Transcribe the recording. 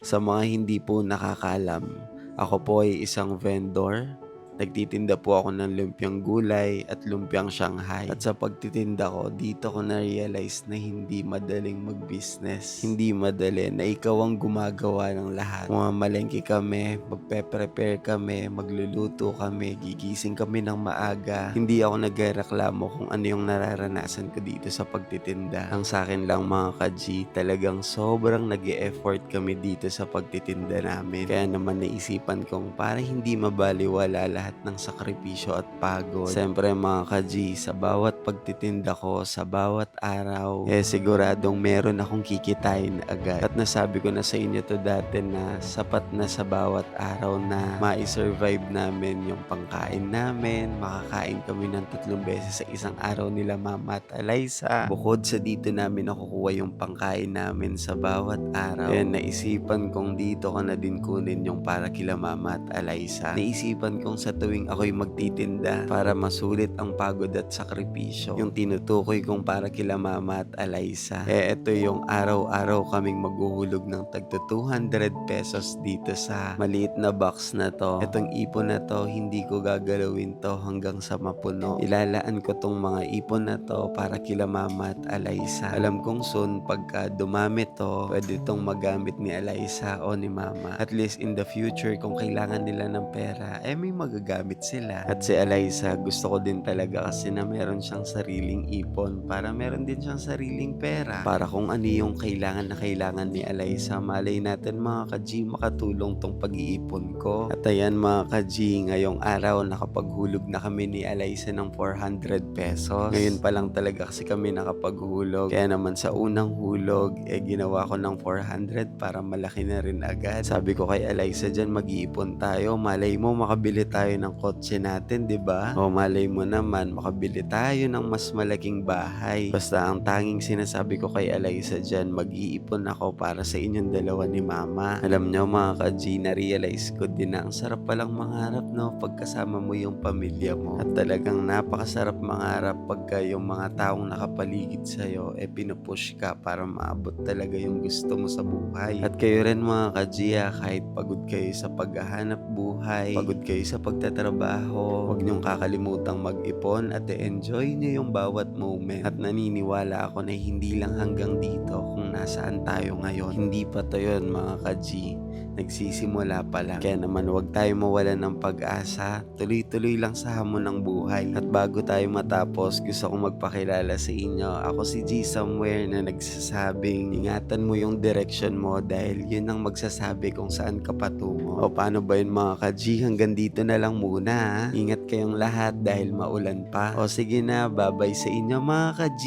Sa mga hindi po nakakaalam, ako po ay isang vendor. Nagtitinda po ako ng lumpiang gulay at lumpiang Shanghai. At sa pagtitinda ko, dito ko na-realize na hindi madaling mag-business. Hindi madali na ikaw ang gumagawa ng lahat. Mamalengke kami, magpe-prepare kami, magluluto kami, gigising kami ng maaga. Hindi ako nagreklamo kung ano yung nararanasan ko dito sa pagtitinda. Ang sa akin lang mga ka-G, talagang sobrang nag-e-effort kami dito sa pagtitinda namin. Kaya naman naisipan kong para hindi mabaliwala lahat ng sakripisyo at pagod. Siyempre mga ka-G, sa bawat pagtitinda ko, sa bawat araw, siguradong meron akong kikitain agad. At nasabi ko na sa inyo to dati na sapat na sa bawat araw na ma-survive namin yung pangkain namin. Makakain kami ng 3 beses sa isang araw nila Mama at Eliza. Bukod sa dito namin nakukuha yung pangkain namin sa bawat araw. Kaya naisipan kong dito ko na din kunin yung para kila Mama at Eliza. Naisipan kong sa tuwing ako'y magtitinda para masulit ang pagod at sakripisyo, yung tinutukoy kong para kila Mama at Eliza. Ito yung araw-araw kaming maghuhulog ng tagto 200 pesos dito sa maliit na box na to. Itong ipon na to, hindi ko gagalawin to hanggang sa mapuno. Ilalaan ko tong mga ipon na to para kila Mama at Eliza. Alam kong soon, pagka dumami to, pwede tong magamit ni Eliza o ni Mama. At least in the future, kung kailangan nila ng pera, may magagamit sila. At si Eliza, gusto ko din talaga kasi na meron siyang sariling ipon para meron din siyang sariling pera. Para kung ano yung kailangan ni Eliza, malay natin mga ka-G, makatulong tong pag-iipon ko. At ayan mga ka-G, ngayong araw nakapaghulog na kami ni Eliza ng 400 pesos. Ngayon pa lang talaga kasi kami nakapaghulog. Kaya naman sa unang hulog, ginawa ko ng 400 para malaki na rin agad. Sabi ko kay Eliza dyan, mag-iipon tayo. Malay mo makabili tayo ng kotse natin, 'di ba? O malay mo naman makabili tayo ng mas malaking bahay. Basta ang tanging sinasabi ko kay Eliza dyan, mag-iipon ako para sa inyong dalawa ni Mama. Alam nyo mga ka-G, na-realize ko din na ang sarap palang mangarap, no? Pagkasama mo yung pamilya mo. At talagang napakasarap mangarap pagka yung mga taong nakapaligid sa'yo, pinupush ka para maabot talaga yung gusto mo sa buhay. At kayo rin mga ka-G, kahit pagod kayo sa paghahanap buhay, pagod kayo sa pagtatrabaho, huwag niyong kakalimutang mag-ipon at enjoy niyo yung bawat moment. At naniniwala ako na hindi lang hanggang dito kung nasaan tayo ngayon. Hindi pa to yun mga ka-G. Nagsisimula pa lang. Kaya naman huwag tayo mawalan ng pag-asa. Tuloy-tuloy lang sa hamon ng buhay. At bago tayo matapos, gusto kong magpakilala sa inyo. Ako si G Somewhere na nagsasabing ingatan mo yung direction mo dahil yun ang magsasabi kung saan ka patungo. O paano ba yun mga ka-G? Hanggang dito na lang muna ha. Ingat kayong lahat dahil maulan pa. O sige na, bye-bye sa inyo mga ka-G.